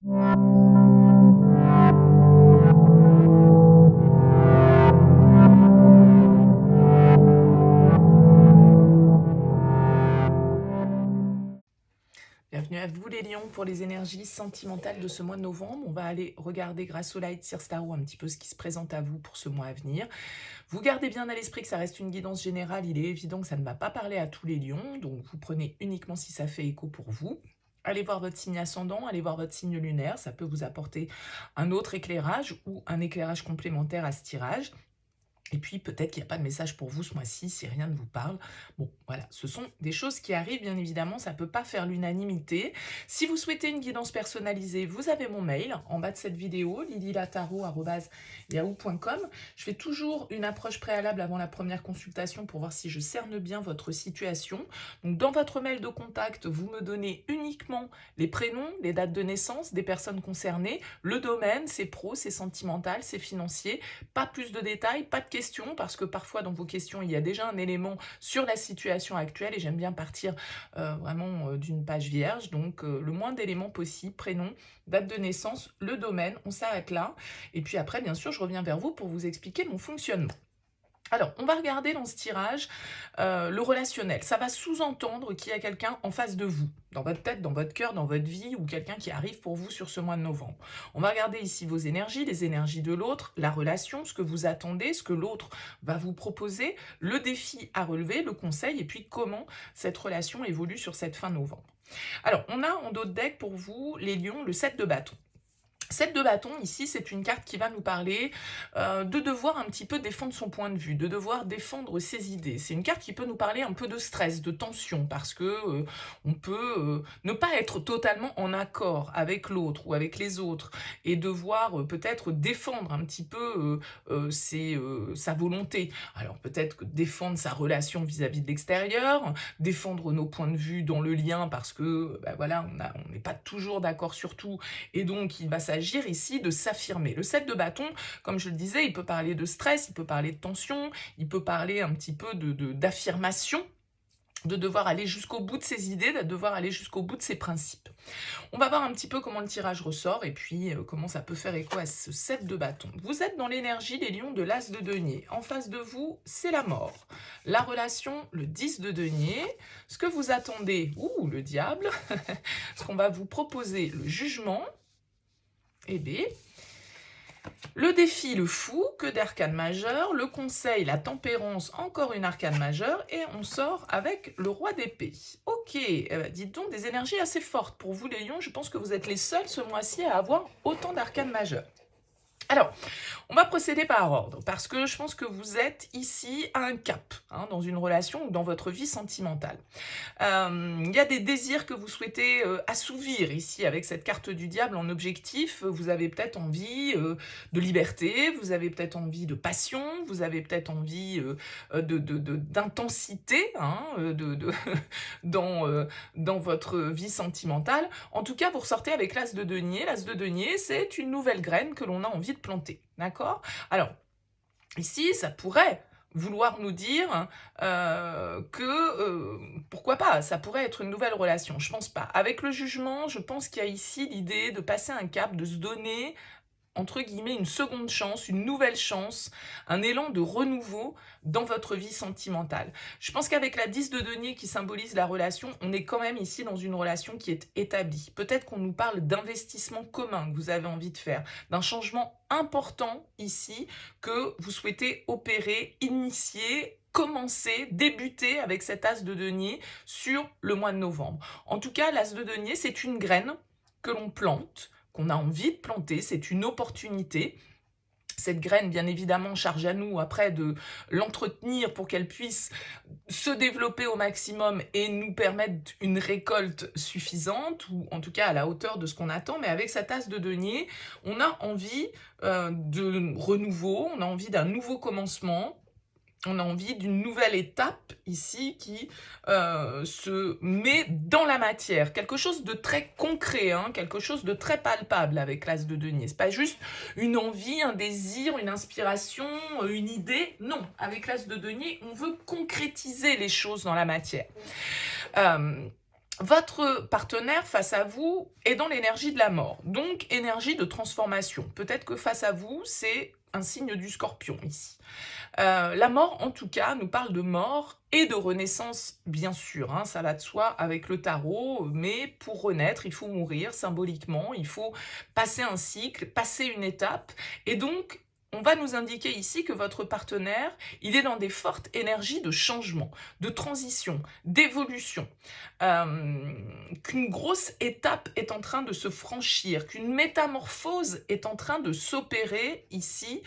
Bienvenue à vous les lions pour les énergies sentimentales de ce mois de novembre. On va aller regarder grâce au light Seers Tarot un petit peu ce qui se présente à vous pour ce mois à venir. Vous gardez bien à l'esprit que ça reste une guidance générale. Il est évident que ça ne va pas parler à tous les lions, donc vous prenez uniquement si ça fait écho pour vous. Allez voir votre signe ascendant, allez voir votre signe lunaire, ça peut vous apporter un autre éclairage ou un éclairage complémentaire à ce tirage. Et puis peut-être qu'il n'y a pas de message pour vous ce mois-ci si rien ne vous parle. Bon, voilà, ce sont des choses qui arrivent, bien évidemment, ça ne peut pas faire l'unanimité. Si vous souhaitez une guidance personnalisée, vous avez mon mail en bas de cette vidéo, lilylataro@yahoo.com. Je fais toujours une approche préalable avant la première consultation pour voir si je cerne bien votre situation. Donc dans votre mail de contact, vous me donnez uniquement les prénoms, les dates de naissance des personnes concernées, le domaine, c'est pro, c'est sentimental, c'est financier, pas plus de détails, pas de questions, parce que parfois dans vos questions, il y a déjà un élément sur la situation actuelle et j'aime bien partir vraiment d'une page vierge. Donc le moins d'éléments possible, prénom, date de naissance, le domaine, on s'arrête là. Et puis après, bien sûr, je reviens vers vous pour vous expliquer mon fonctionnement. Alors, on va regarder dans ce tirage le relationnel. Ça va sous-entendre qu'il y a quelqu'un en face de vous, dans votre tête, dans votre cœur, dans votre vie, ou quelqu'un qui arrive pour vous sur ce mois de novembre. On va regarder ici vos énergies, les énergies de l'autre, la relation, ce que vous attendez, ce que l'autre va vous proposer, le défi à relever, le conseil, et puis comment cette relation évolue sur cette fin novembre. Alors, on a en dos de deck pour vous, les lions, le 7 de bâton. 7 de bâton, ici, c'est une carte qui va nous parler de devoir un petit peu défendre son point de vue, de devoir défendre ses idées. C'est une carte qui peut nous parler un peu de stress, de tension, parce que on peut ne pas être totalement en accord avec l'autre ou avec les autres, et devoir peut-être défendre un petit peu sa volonté. Alors peut-être que défendre sa relation vis-à-vis de l'extérieur, défendre nos points de vue dans le lien, parce que voilà, on n'est pas toujours d'accord sur tout, et donc il va s'agir ici de s'affirmer. Le 7 de bâton, comme je le disais, il peut parler de stress, il peut parler de tension, il peut parler un petit peu d'affirmation, de devoir aller jusqu'au bout de ses idées, de devoir aller jusqu'au bout de ses principes. On va voir un petit peu comment le tirage ressort et puis comment ça peut faire écho à ce 7 de bâton. Vous êtes dans l'énergie des lions de l'as de denier. En face de vous, c'est la mort. La relation, le 10 de denier. Ce que vous attendez, le diable. Ce qu'on va vous proposer, le jugement. Et B. Le défi, le fou, que d'arcane majeur. Le conseil, la tempérance, encore une arcane majeure. Et on sort avec le roi d'épée. Ok, dites donc des énergies assez fortes. Pour vous les lions, je pense que vous êtes les seuls ce mois-ci à avoir autant d'arcanes majeures. Alors, on va procéder par ordre, parce que je pense que vous êtes ici à un cap, dans une relation ou dans votre vie sentimentale. Il y a des désirs que vous souhaitez assouvir ici avec cette carte du diable en objectif. Vous avez peut-être envie de liberté, vous avez peut-être envie de passion, vous avez peut-être envie d'intensité dans votre vie sentimentale. En tout cas, vous ressortez avec l'as de denier. L'as de denier, c'est une nouvelle graine que l'on a envie de planter. D'accord ? Alors, ici, ça pourrait vouloir nous dire pourquoi pas, ça pourrait être une nouvelle relation. Je pense pas. Avec le jugement, je pense qu'il y a ici l'idée de passer un cap, de se donner entre guillemets une seconde chance, une nouvelle chance, un élan de renouveau dans votre vie sentimentale. Je pense qu'avec la 10 de denier qui symbolise la relation, on est quand même ici dans une relation qui est établie. Peut-être qu'on nous parle d'investissement commun que vous avez envie de faire, d'un changement important ici que vous souhaitez opérer, initier, commencer, débuter avec cet as de denier sur le mois de novembre. En tout cas, l'as de denier, c'est une graine que l'on plante, qu'on a envie de planter, c'est une opportunité. Cette graine, bien évidemment, charge à nous après de l'entretenir pour qu'elle puisse se développer au maximum et nous permettre une récolte suffisante, ou en tout cas à la hauteur de ce qu'on attend. Mais avec cette as de denier, on a envie de renouveau, on a envie d'un nouveau commencement, on a envie d'une nouvelle étape ici qui se met dans la matière. Quelque chose de très concret, quelque chose de très palpable avec l'as de denier. C'est pas juste une envie, un désir, une inspiration, une idée. Non, avec l'as de denier, on veut concrétiser les choses dans la matière. Votre partenaire face à vous est dans l'énergie de la mort, donc énergie de transformation. Peut-être que face à vous, c'est un signe du scorpion ici. La mort, en tout cas, nous parle de mort et de renaissance, bien sûr, hein, ça va de soi avec le tarot, mais pour renaître, il faut mourir symboliquement, il faut passer un cycle, passer une étape, et donc on va nous indiquer ici que votre partenaire, il est dans des fortes énergies de changement, de transition, d'évolution, qu'une grosse étape est en train de se franchir, qu'une métamorphose est en train de s'opérer ici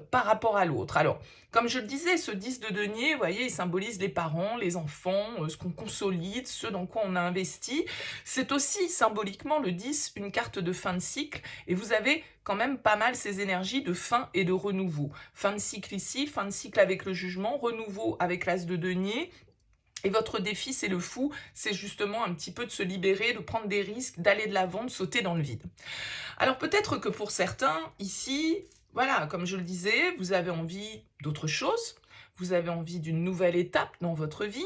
par rapport à l'autre. Alors, comme je le disais, ce 10 de denier, vous voyez, il symbolise les parents, les enfants, ce qu'on consolide, ce dans quoi on a investi. C'est aussi symboliquement le 10, une carte de fin de cycle, et vous avez quand même pas mal ces énergies de fin et de renouveau. Fin de cycle ici, fin de cycle avec le jugement, renouveau avec l'as de denier. Et votre défi, c'est le fou, c'est justement un petit peu de se libérer, de prendre des risques, d'aller de l'avant, de sauter dans le vide. Alors peut-être que pour certains, ici, voilà, comme je le disais, vous avez envie d'autre chose, vous avez envie d'une nouvelle étape dans votre vie,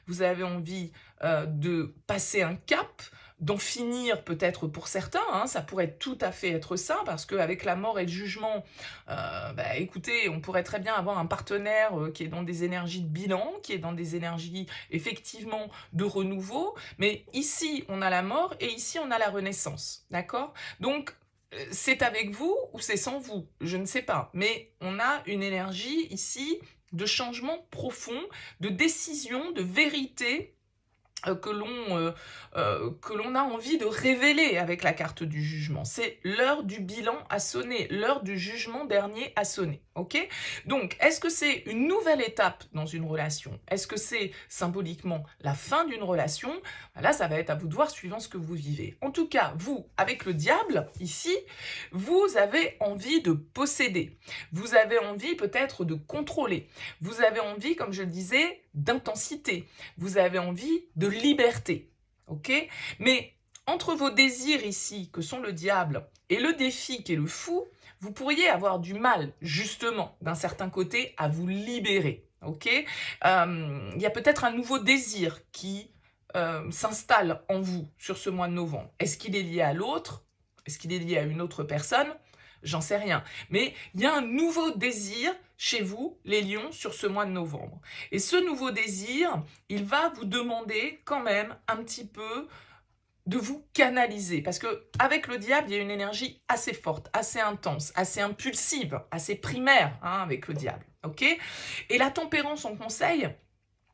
vous avez envie de passer un cap, d'en finir peut-être pour certains, hein, ça pourrait tout à fait être ça, parce qu'avec la mort et le jugement, écoutez, on pourrait très bien avoir un partenaire qui est dans des énergies de bilan, qui est dans des énergies effectivement de renouveau, mais ici on a la mort et ici on a la renaissance, d'accord? Donc c'est avec vous ou c'est sans vous, je ne sais pas, mais on a une énergie ici de changement profond, de décision, de vérité que l'on a envie de révéler avec la carte du jugement. C'est l'heure du bilan à sonner, l'heure du jugement dernier à sonner. Ok? Donc, est-ce que c'est une nouvelle étape dans une relation? Est-ce que c'est symboliquement la fin d'une relation? Là, ça va être à vous de voir suivant ce que vous vivez. En tout cas, vous, avec le diable, ici, vous avez envie de posséder. Vous avez envie peut-être de contrôler. Vous avez envie, comme je le disais, d'intensité. Vous avez envie de liberté. Ok? Mais entre vos désirs ici, que sont le diable, et le défi qui est le fou, vous pourriez avoir du mal, justement, d'un certain côté, à vous libérer. Ok? Il y a peut-être un nouveau désir qui s'installe en vous sur ce mois de novembre. Est-ce qu'il est lié à l'autre? Est-ce qu'il est lié à une autre personne? J'en sais rien. Mais il y a un nouveau désir chez vous, les lions, sur ce mois de novembre. Et ce nouveau désir, il va vous demander quand même un petit peu de vous canaliser. Parce que avec le diable, il y a une énergie assez forte, assez intense, assez impulsive, assez primaire, hein, avec le diable. Ok? Et la tempérance en conseil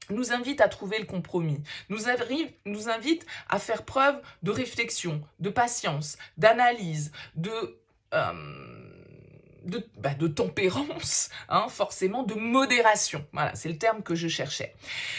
nous invite à trouver le compromis, nous invite à faire preuve de réflexion, de patience, d'analyse, de tempérance, hein, forcément, de modération. Voilà, c'est le terme que je cherchais.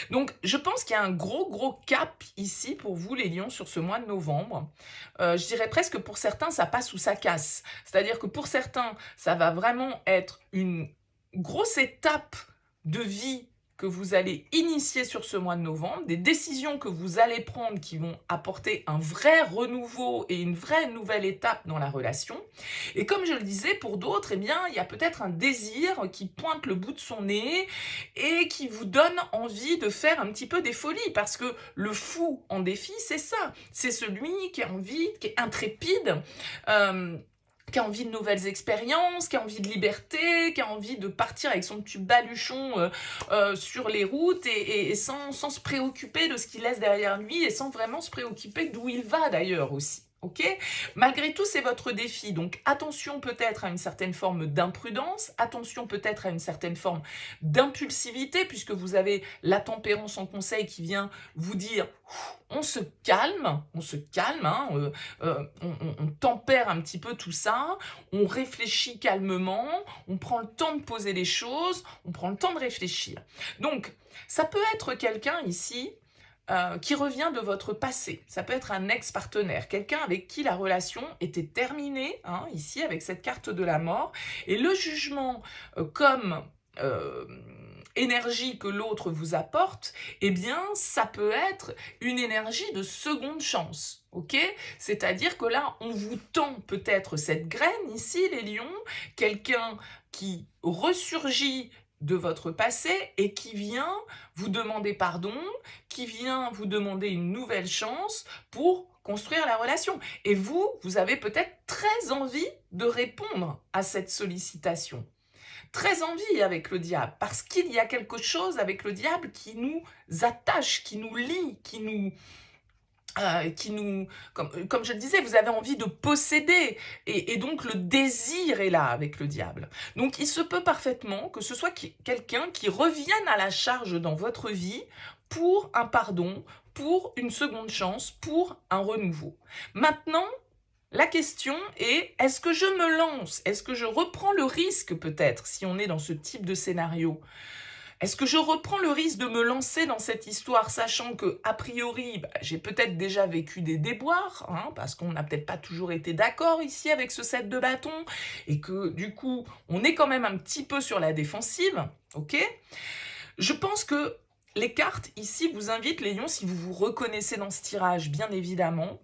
Donc, je pense qu'il y a un gros cap ici pour vous, les lions, sur ce mois de novembre. Je dirais presque pour certains, ça passe ou ça casse. C'est-à-dire que pour certains, ça va vraiment être une grosse étape de vie que vous allez initier sur ce mois de novembre, des décisions que vous allez prendre qui vont apporter un vrai renouveau et une vraie nouvelle étape dans la relation. Et comme je le disais, pour d'autres, eh bien, il y a peut-être un désir qui pointe le bout de son nez et qui vous donne envie de faire un petit peu des folies, parce que le fou en défi, c'est ça. C'est celui qui a envie, qui est intrépide, qui a envie de nouvelles expériences, qui a envie de liberté, qui a envie de partir avec son petit baluchon sur les routes et sans se préoccuper de ce qu'il laisse derrière lui et sans vraiment se préoccuper d'où il va d'ailleurs aussi. Ok? Malgré tout, c'est votre défi. Donc, attention peut-être à une certaine forme d'imprudence, attention peut-être à une certaine forme d'impulsivité, puisque vous avez la tempérance en conseil qui vient vous dire on se calme, hein, on tempère un petit peu tout ça, on réfléchit calmement, on prend le temps de poser les choses, on prend le temps de réfléchir. Donc, ça peut être quelqu'un ici qui revient de votre passé. Ça peut être un ex-partenaire, quelqu'un avec qui la relation était terminée, hein, ici avec cette carte de la mort, et le jugement comme énergie que l'autre vous apporte, eh bien, ça peut être une énergie de seconde chance, ok? C'est-à-dire que là, on vous tend peut-être cette graine ici, les lions, quelqu'un qui ressurgit de votre passé et qui vient vous demander pardon, qui vient vous demander une nouvelle chance pour construire la relation. Et vous avez peut-être très envie de répondre à cette sollicitation. Très envie avec le diable, parce qu'il y a quelque chose avec le diable qui nous attache, qui nous lie, comme je le disais, vous avez envie de posséder, et donc le désir est là avec le diable. Donc il se peut parfaitement que ce soit quelqu'un qui revienne à la charge dans votre vie pour un pardon, pour une seconde chance, pour un renouveau. Maintenant, la question est, est-ce que je me lance? Est-ce que je reprends le risque peut-être, si on est dans ce type de scénario? Est-ce que je reprends le risque de me lancer dans cette histoire, sachant que, a priori, j'ai peut-être déjà vécu des déboires, hein, parce qu'on n'a peut-être pas toujours été d'accord ici avec ce set de bâtons, et que du coup, on est quand même un petit peu sur la défensive, ok? Je pense que les cartes ici vous invitent, les lions, si vous vous reconnaissez dans ce tirage, bien évidemment,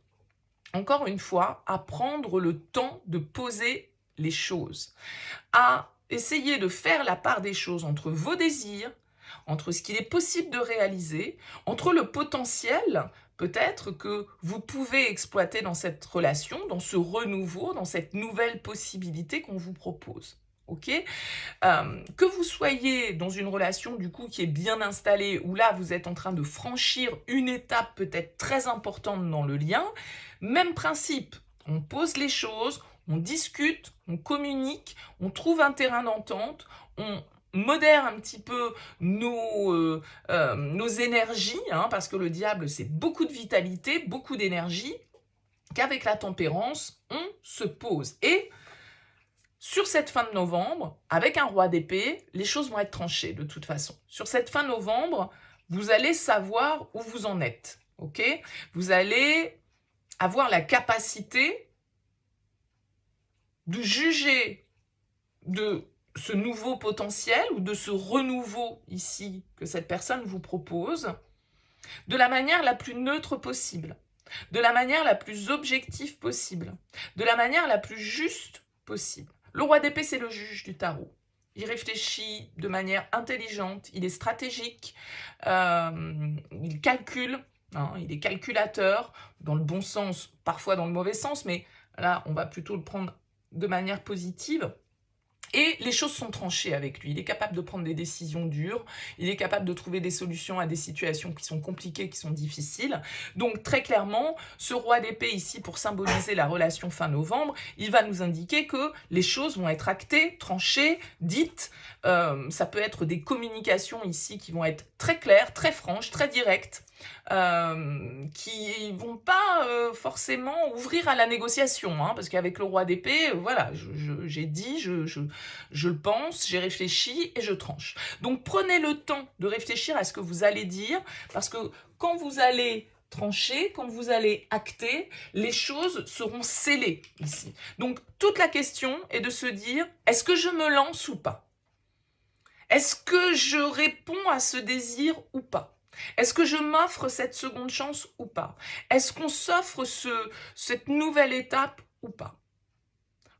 encore une fois, à prendre le temps de poser les choses, à essayer de faire la part des choses entre vos désirs, entre ce qu'il est possible de réaliser, entre le potentiel peut-être que vous pouvez exploiter dans cette relation, dans ce renouveau, dans cette nouvelle possibilité qu'on vous propose. Ok, que vous soyez dans une relation du coup qui est bien installée, où là vous êtes en train de franchir une étape peut-être très importante dans le lien, même principe, on pose les choses, on discute, on communique, on trouve un terrain d'entente, on modère un petit peu nos énergies, hein, parce que le diable c'est beaucoup de vitalité, beaucoup d'énergie, qu'avec la tempérance, on se pose. Et sur cette fin de novembre, avec un roi d'épée, les choses vont être tranchées de toute façon. Sur cette fin novembre, vous allez savoir où vous en êtes. Ok ? Vous allez avoir la capacité de juger de ce nouveau potentiel ou de ce renouveau ici que cette personne vous propose de la manière la plus neutre possible, de la manière la plus objective possible, de la manière la plus juste possible. Le roi d'épée, c'est le juge du tarot. Il réfléchit de manière intelligente, il est stratégique, il calcule, hein, il est calculateur, dans le bon sens, parfois dans le mauvais sens, mais là, on va plutôt le prendre de manière positive. Et les choses sont tranchées avec lui. Il est capable de prendre des décisions dures. Il est capable de trouver des solutions à des situations qui sont compliquées, qui sont difficiles. Donc très clairement, ce roi d'épée ici, pour symboliser la relation fin novembre, il va nous indiquer que les choses vont être actées, tranchées, dites. Ça peut être des communications ici qui vont être très claires, très franches, très directes. Qui vont pas forcément ouvrir à la négociation, hein, parce qu'avec le roi d'épée, voilà, j'ai dit, je le pense, j'ai réfléchi et je tranche. Donc prenez le temps de réfléchir à ce que vous allez dire, parce que quand vous allez trancher, quand vous allez acter, les choses seront scellées ici. Donc toute la question est de se dire, est-ce que je me lance ou pas? Est-ce que je réponds à ce désir ou pas? Est-ce que je m'offre cette seconde chance ou pas? Est-ce qu'on s'offre cette nouvelle étape ou pas?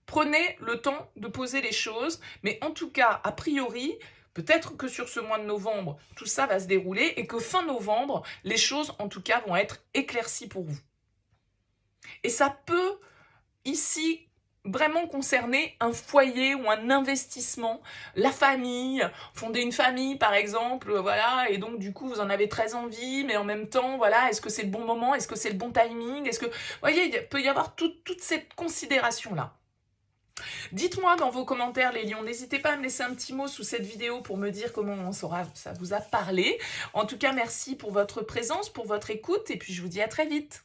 Prenez le temps de poser les choses, mais en tout cas, a priori, peut-être que sur ce mois de novembre, tout ça va se dérouler et que fin novembre, les choses en tout cas vont être éclaircies pour vous. Et ça peut ici vraiment concerner un foyer ou un investissement, la famille, fonder une famille par exemple, voilà, et donc du coup vous en avez très envie, mais en même temps, voilà, est-ce que c'est le bon moment, est-ce que c'est le bon timing, est-ce que, vous voyez, il peut y avoir toute cette considération-là. Dites-moi dans vos commentaires les lions, n'hésitez pas à me laisser un petit mot sous cette vidéo pour me dire comment ça vous a parlé. En tout cas, merci pour votre présence, pour votre écoute, et puis je vous dis à très vite.